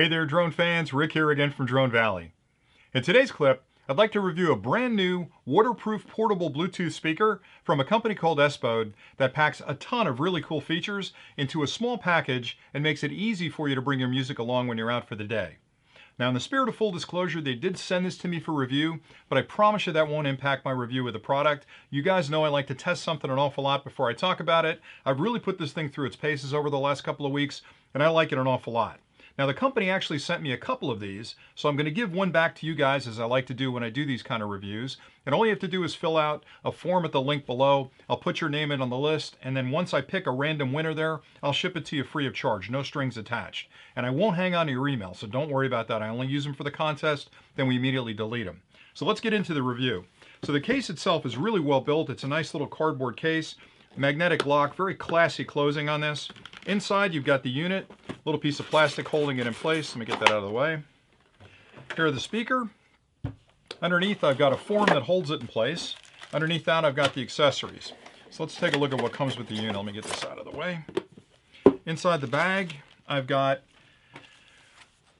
there, drone fans. Rick here again from Drone Valley. In today's clip, I'd like to review a brand new waterproof portable Bluetooth speaker from a company called Sbode that packs a ton of really cool features into a small package and makes it easy for you to bring your music along when you're out for the day. Now, in the spirit of full disclosure, they did send this to me for review, but I promise you that won't impact my review of the product. You guys know I like to test something an awful lot before I talk about it. I've really put this thing through its paces over the last couple of weeks, and I like it an awful lot. Now, the company actually sent me a couple of these, so I'm going to give one back to you guys, as I like to do when I do these kind of reviews. And all you have to do is fill out a form at the link below. I'll put your name in on the list, and then once I pick a random winner there, I'll ship it to you free of charge, no strings attached. And I won't hang on to your email, so don't worry about that. I only use them for the contest, then we immediately delete them. So let's get into the review. So the case itself is really well built. It's a nice little cardboard case, magnetic lock, very classy closing on this. Inside, you've got the unit, little piece of plastic holding it in place. Let me get that out of the way. Here the speaker. Underneath, I've got a form that holds it in place. Underneath that, I've got the accessories. So let's take a look at what comes with the unit. Let me get this out of the way. Inside the bag, I've got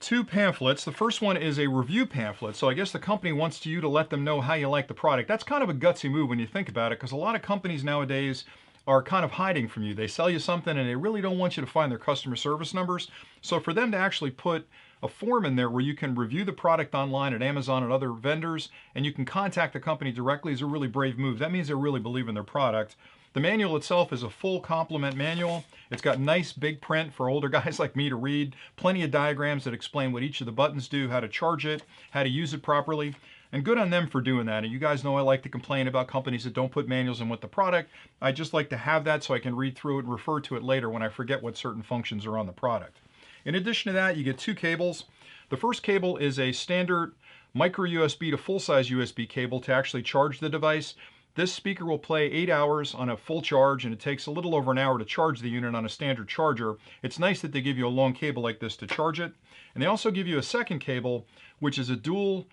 two pamphlets. The first one is a review pamphlet, so I guess the company wants you to let them know how you like the product. That's kind of a gutsy move when you think about it, because a lot of companies nowadays are kind of hiding from you. They sell you something and they really don't want you to find their customer service numbers. So for them to actually put a form in there where you can review the product online at Amazon and other vendors, and you can contact the company directly, is a really brave move. That means they really believe in their product. The manual itself is a full complement manual. It's got nice big print for older guys like me to read, plenty of diagrams that explain what each of the buttons do, how to charge it, how to use it properly, and good on them for doing that. And you guys know I like to complain about companies that don't put manuals in with the product. I just like to have that so I can read through it and refer to it later when I forget what certain functions are on the product. In addition to that, you get two cables. The first cable is a standard micro USB to full-size USB cable to actually charge the device. This speaker will play 8 hours on a full charge, and it takes a little over an hour to charge the unit on a standard charger. It's nice that they give you a long cable like this to charge it. And they also give you a second cable, which is a dual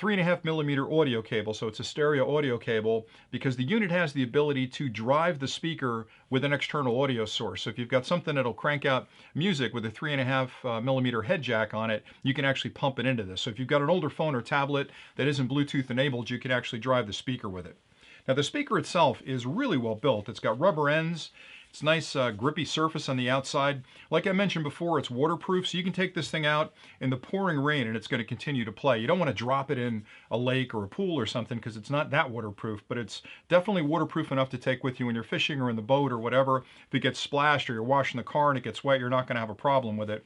3.5mm audio cable. So it's a stereo audio cable, because the unit has the ability to drive the speaker with an external audio source. So if you've got something that'll crank out music with a 3.5mm head jack on it, you can actually pump it into this. So if you've got an older phone or tablet that isn't Bluetooth enabled, you can actually drive the speaker with it. Now, the speaker itself is really well built. It's got rubber ends. It's nice grippy surface on the outside. Like I mentioned before, it's waterproof, so you can take this thing out in the pouring rain and it's going to continue to play. You don't want to drop it in a lake or a pool or something, because it's not that waterproof, but it's definitely waterproof enough to take with you when you're fishing or in the boat or whatever. If it gets splashed or you're washing the car and it gets wet, you're not going to have a problem with it.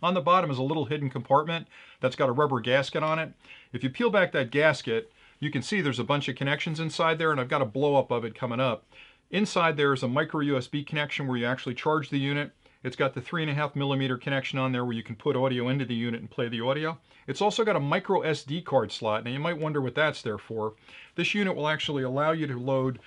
On the bottom is a little hidden compartment that's got a rubber gasket on it. If you peel back that gasket, you can see there's a bunch of connections inside there, and I've got a blow up of it coming up. Inside there is a micro USB connection where you actually charge the unit. It's got the 3.5mm connection on there where you can put audio into the unit and play the audio. It's also got a micro SD card slot. Now you might wonder what that's there for. This unit will actually allow you to load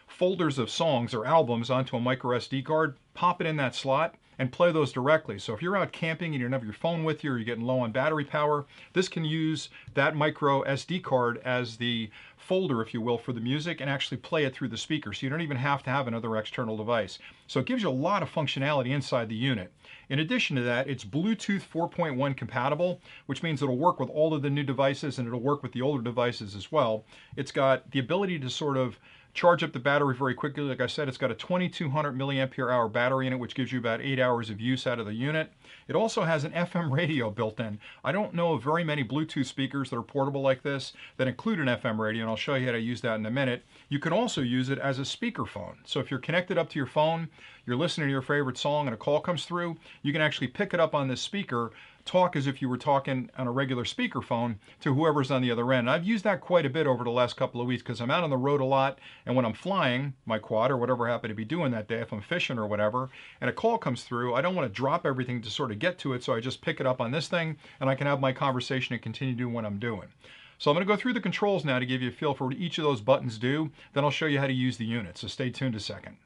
folders of songs or albums onto a micro SD card, pop it in that slot, and play those directly. So if you're out camping and you don't have your phone with you, or you're getting low on battery power, this can use that micro SD card as the folder, if you will, for the music, and actually play it through the speaker. So you don't even have to have another external device. So it gives you a lot of functionality inside the unit. In addition to that, it's Bluetooth 4.1 compatible, which means it'll work with all of the new devices, and it'll work with the older devices as well. It's got the ability to sort of charge up the battery very quickly. Like I said, it's got a 2200 milliampere hour battery in it, which gives you about 8 hours of use out of the unit. It also has an FM radio built in. I don't know of very many Bluetooth speakers that are portable like this that include an FM radio, and I'll show you how to use that in a minute. You can also use it as a speakerphone. So if you're connected up to your phone, you're listening to your favorite song and a call comes through, you can actually pick it up on this speaker, talk as if you were talking on a regular speakerphone to whoever's on the other end. I've used that quite a bit over the last couple of weeks, because I'm out on the road a lot, and when I'm flying my quad or whatever I happen to be doing that day, if I'm fishing or whatever, and a call comes through, I don't want to drop everything to sort of get to it, so I just pick it up on this thing and I can have my conversation and continue doing what I'm doing. So I'm going to go through the controls now to give you a feel for what each of those buttons do. Then I'll show you how to use the unit, so stay tuned a second.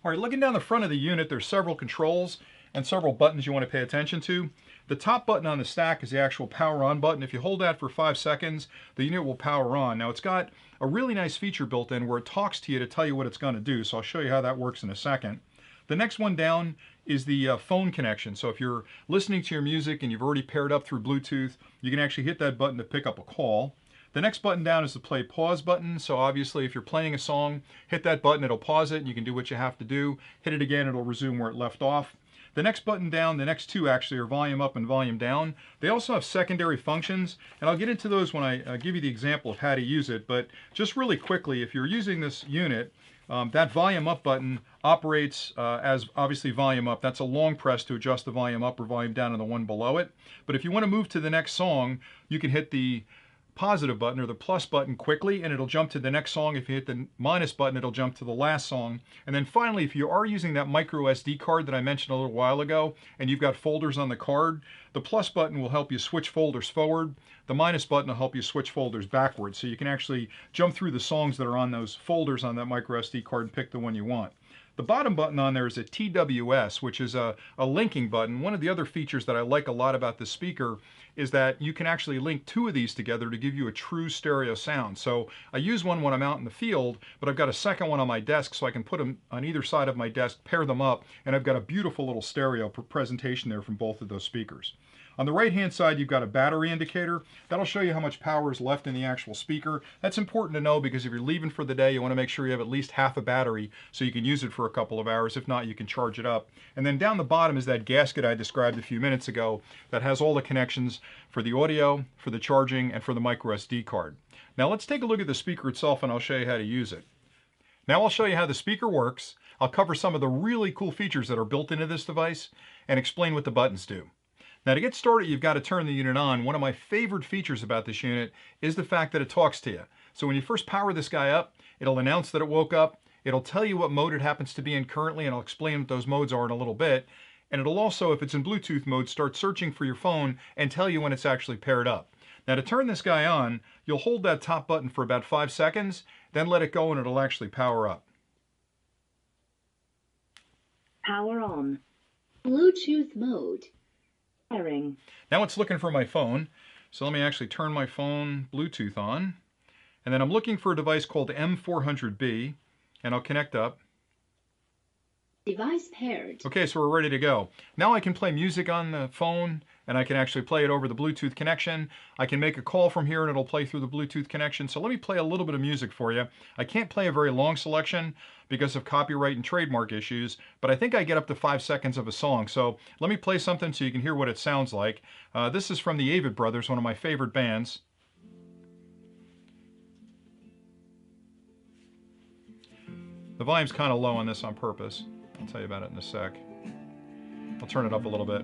All right, looking down the front of the unit, there's several controls and several buttons you want to pay attention to. The top button on the stack is the actual power on button. If you hold that for 5 seconds, the unit will power on. Now, it's got a really nice feature built in where it talks to you to tell you what it's going to do, so I'll show you how that works in a second. The next one down is the phone connection. So if you're listening to your music and you've already paired up through Bluetooth, you can actually hit that button to pick up a call. The next button down is the play pause button. So obviously if you're playing a song, hit that button, it'll pause it and you can do what you have to do. Hit it again, it'll resume where it left off. The next button down, the next two actually are volume up and volume down. They also have secondary functions, and I'll get into those when I give you the example of how to use it. But just really quickly, if you're using this unit, that volume up button operates as obviously volume up. That's a long press to adjust the volume up or volume down on the one below it. But if you want to move to the next song, you can hit the positive button or the plus button quickly and it'll jump to the next song. If you hit the minus button, it'll jump to the last song. And then finally, if you are using that micro SD card that I mentioned a little while ago and you've got folders on the card, the plus button will help you switch folders forward. The minus button will help you switch folders backwards. So you can actually jump through the songs that are on those folders on that micro SD card and pick the one you want. The bottom button on there is a TWS, which is a linking button. One of the other features that I like a lot about this speaker is that you can actually link two of these together to give you a true stereo sound. So I use one when I'm out in the field, but I've got a second one on my desk so I can put them on either side of my desk, pair them up, and I've got a beautiful little stereo presentation there from both of those speakers. On the right-hand side, you've got a battery indicator. That'll show you how much power is left in the actual speaker. That's important to know because if you're leaving for the day, you want to make sure you have at least half a battery so you can use it for a couple of hours. If not, you can charge it up. And then down the bottom is that gasket I described a few minutes ago that has all the connections for the audio, for the charging, and for the micro SD card. Now let's take a look at the speaker itself and I'll show you how to use it. Now I'll show you how the speaker works. I'll cover some of the really cool features that are built into this device and explain what the buttons do. Now to get started, you've got to turn the unit on. One of my favorite features about this unit is the fact that it talks to you. So when you first power this guy up, it'll announce that it woke up. It'll tell you what mode it happens to be in currently, and I'll explain what those modes are in a little bit. And it'll also, if it's in Bluetooth mode, start searching for your phone and tell you when it's actually paired up. Now to turn this guy on, you'll hold that top button for about 5 seconds, then let it go and it'll actually power up. Power on. Bluetooth mode. Pairing. Now it's looking for my phone. So let me actually turn my phone Bluetooth on. And then I'm looking for a device called M400B, and I'll connect up. Device paired. Okay, so we're ready to go. Now I can play music on the phone, and I can actually play it over the Bluetooth connection. I can make a call from here and it'll play through the Bluetooth connection. So let me play a little bit of music for you. I can't play a very long selection because of copyright and trademark issues, but I think I get up to 5 seconds of a song. So let me play something so you can hear what it sounds like. This is from the Avett Brothers, one of my favorite bands. The volume's kind of low on this on purpose. I'll tell you about it in a sec. I'll turn it up a little bit.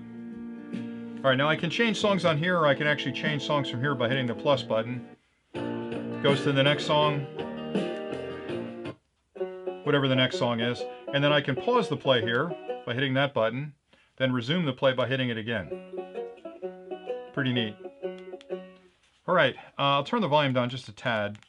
All right, now I can change songs on here, or I can actually change songs from here by hitting the plus button. Goes to the next song, whatever the next song is. And then I can pause the play here by hitting that button, then resume the play by hitting it again. Pretty neat. All right, I'll turn the volume down just a tad.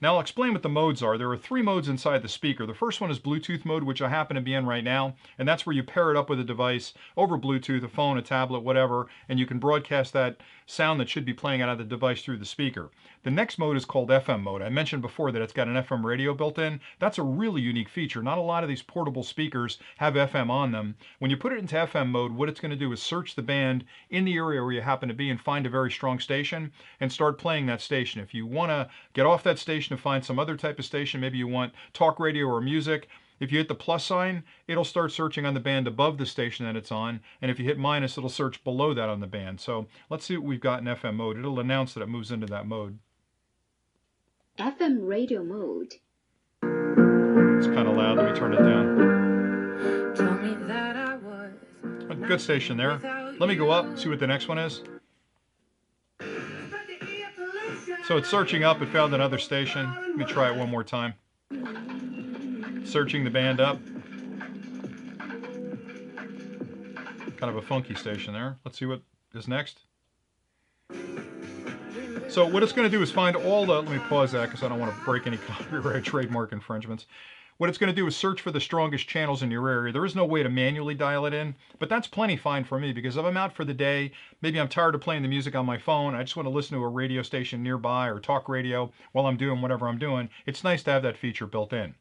Now I'll explain what the modes are. There are 3 modes inside the speaker. The first one is Bluetooth mode, which I happen to be in right now, and that's where you pair it up with a device over Bluetooth, a phone, a tablet, whatever, and you can broadcast that sound that should be playing out of the device through the speaker. The next mode is called FM mode. I mentioned before that it's got an FM radio built in. That's a really unique feature. Not a lot of these portable speakers have FM on them. When you put it into FM mode, what it's going to do is search the band in the area where you happen to be and find a very strong station and start playing that station. If you want to get off that station to find some other type of station, maybe you want talk radio or music, if you hit the plus sign, it'll start searching on the band above the station that it's on, and if you hit minus, it'll search below that on the band. So let's see what we've got in FM mode. It'll announce that it moves into that mode. FM radio mode. It's kind of loud. Let me turn it down. Told me that I was A good station there. Let me go up, see what the next one is. So it's searching up. It found another station. Let me try it one more time. Searching the band up. Kind of a funky station there. Let's see what is next. So what it's going to do is find all the, let me pause that because I don't want to break any copyright trademark infringements. What it's going to do is search for the strongest channels in your area. There is no way to manually dial it in, but that's plenty fine for me because if I'm out for the day, maybe I'm tired of playing the music on my phone, I just want to listen to a radio station nearby or talk radio while I'm doing whatever I'm doing, it's nice to have that feature built in.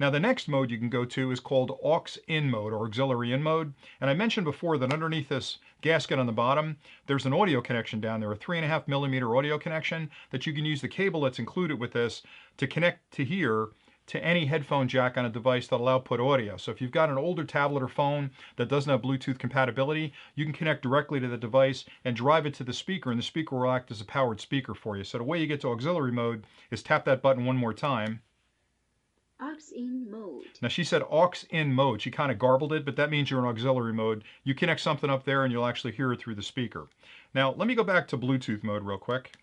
Now the next mode you can go to is called Aux In mode, or auxiliary in mode. And I mentioned before that underneath this gasket on the bottom, there's an audio connection down there, a 3.5mm audio connection that you can use the cable that's included with this to connect to here to any headphone jack on a device that'll output audio. So if you've got an older tablet or phone that doesn't have Bluetooth compatibility, you can connect directly to the device and drive it to the speaker, and the speaker will act as a powered speaker for you. So the way you get to auxiliary mode is tap that button one more time. Aux in mode. Now she said aux in mode. She kind of garbled it, but that means you're in auxiliary mode. You connect something up there and you'll actually hear it through the speaker. Now let me go back to Bluetooth mode real quick.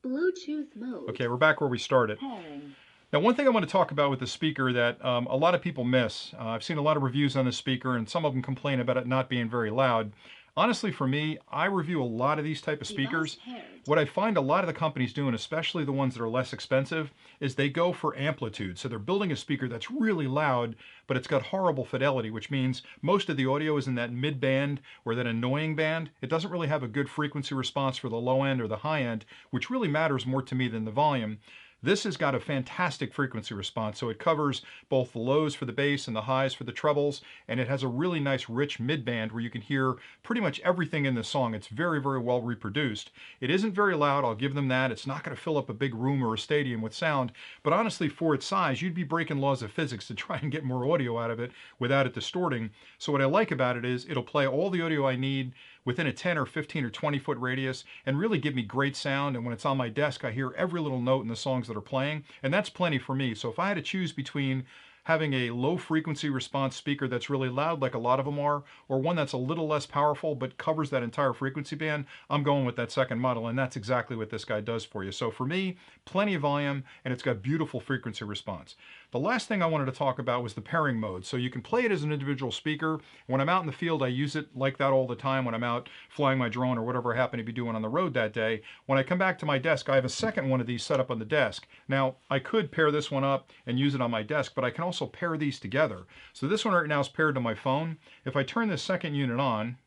Bluetooth mode. Okay, we're back where we started. Pairing. Now one thing I want to talk about with the speaker that a lot of people miss, I've seen a lot of reviews on the speaker and some of them complain about it not being very loud. Honestly, for me, I review a lot of these type of speakers. What I find a lot of the companies doing, especially the ones that are less expensive, is they go for amplitude. So they're building a speaker that's really loud, but it's got horrible fidelity, which means most of the audio is in that mid band or that annoying band. It doesn't really have a good frequency response for the low end or the high end, which really matters more to me than the volume. This has got a fantastic frequency response, so it covers both the lows for the bass and the highs for the trebles, and it has a really nice rich mid-band where you can hear pretty much everything in the song. It's very, very well reproduced. It isn't very loud, I'll give them that. It's not going to fill up a big room or a stadium with sound, but honestly, for its size, you'd be breaking laws of physics to try and get more audio out of it without it distorting. So what I like about it is it'll play all the audio I need within a 10 or 15 or 20 foot radius and really give me great sound. And when it's on my desk, I hear every little note in the songs that are playing, and that's plenty for me. So if I had to choose between having a low frequency response speaker that's really loud like a lot of them are, or one that's a little less powerful but covers that entire frequency band, I'm going with that second model, and that's exactly what this guy does for you. So for me, plenty of volume, and it's got beautiful frequency response. The last thing I wanted to talk about was the pairing mode. So you can play it as an individual speaker. When I'm out in the field, I use it like that all the time when I'm out flying my drone or whatever I happen to be doing on the road that day. When I come back to my desk, I have a second one of these set up on the desk. Now, I could pair this one up and use it on my desk, but I can also pair these together. So this one right now is paired to my phone. If I turn this second unit on,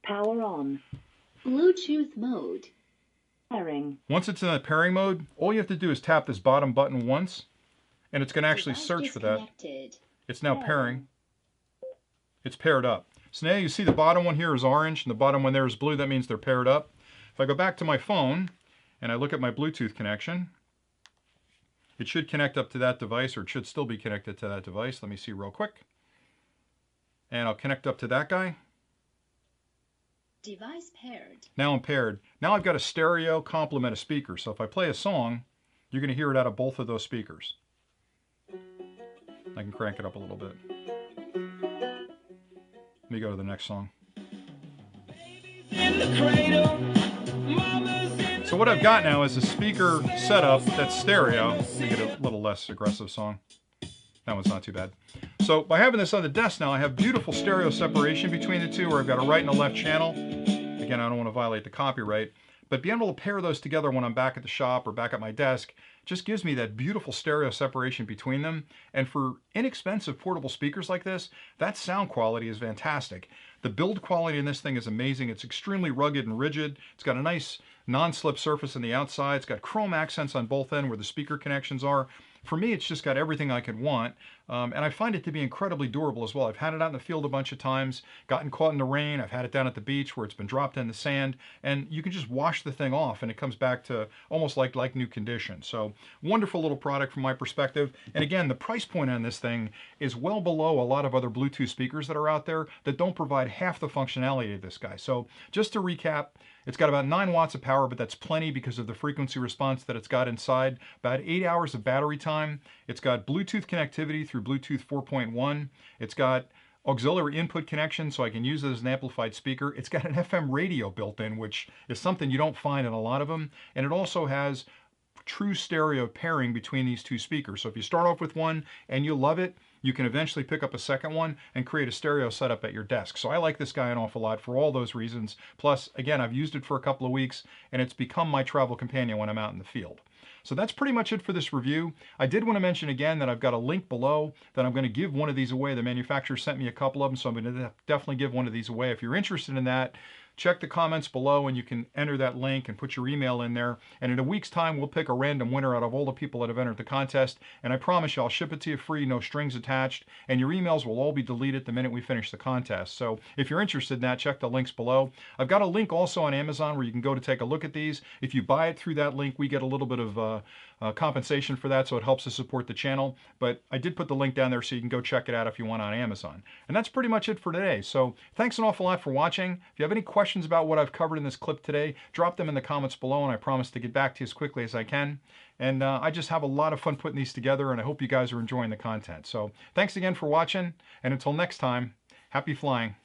Power on. Bluetooth mode. Pairing. Once it's in that pairing mode, all you have to do is tap this bottom button once, and it's going to actually Device search for that. disconnected. It's now pairing. It's paired up. So now you see the bottom one here is orange, and the bottom one there is blue. That means they're paired up. If I go back to my phone, and I look at my Bluetooth connection, it should connect up to that device, or it should still be connected to that device. Let me see real quick. And I'll connect up to that guy. Device paired. Now I'm paired. Now I've got a stereo complement of speakers. So if I play a song, you're going to hear it out of both of those speakers. I can crank it up a little bit. Let me go to the next song. So what I've got now is a speaker setup that's stereo. Let me get a little less aggressive song. That one's not too bad. So by having this on the desk now, I have beautiful stereo separation between the two, where I've got a right and a left channel. Again, I don't want to violate the copyright, but being able to pair those together when I'm back at the shop or back at my desk just gives me that beautiful stereo separation between them. And for inexpensive portable speakers like this, that sound quality is fantastic. The build quality in this thing is amazing. It's extremely rugged and rigid. It's got a nice non-slip surface on the outside. It's got chrome accents on both ends where the speaker connections are. For me, it's just got everything I could want, and I find it to be incredibly durable as well. I've had it out in the field a bunch of times, gotten caught in the rain. I've had it down at the beach where it's been dropped in the sand, and you can just wash the thing off, and it comes back to almost like new condition. So wonderful little product from my perspective. And again, the price point on this thing is well below a lot of other Bluetooth speakers that are out there that don't provide half the functionality of this guy. So just to recap, it's got about 9 watts of power, but that's plenty because of the frequency response that it's got inside. About 8 hours of battery time. It's got Bluetooth connectivity through Bluetooth 4.1. It's got auxiliary input connection, so I can use it as an amplified speaker. It's got an FM radio built in, which is something you don't find in a lot of them. And it also has true stereo pairing between these two speakers. So if you start off with one and you love it, you can eventually pick up a second one and create a stereo setup at your desk. So I like this guy an awful lot for all those reasons. Plus, again, I've used it for a couple of weeks and it's become my travel companion when I'm out in the field. So that's pretty much it for this review. I did want to mention again that I've got a link below that I'm going to give one of these away. The manufacturer sent me a couple of them, so I'm going to definitely give one of these away. If you're interested in that, check the comments below and you can enter that link and put your email in there. And in a week's time, we'll pick a random winner out of all the people that have entered the contest. And I promise you, I'll ship it to you free, no strings attached. And your emails will all be deleted the minute we finish the contest. So if you're interested in that, check the links below. I've got a link also on Amazon where you can go to take a look at these. If you buy it through that link, we get a little bit of compensation for that, so it helps us support the channel. But I did put the link down there so you can go check it out if you want on Amazon. And that's pretty much it for today. So thanks an awful lot for watching. If you have any questions about what I've covered in this clip today, drop them in the comments below and I promise to get back to you as quickly as I can. And I just have a lot of fun putting these together and I hope you guys are enjoying the content. So thanks again for watching, and until next time, happy flying.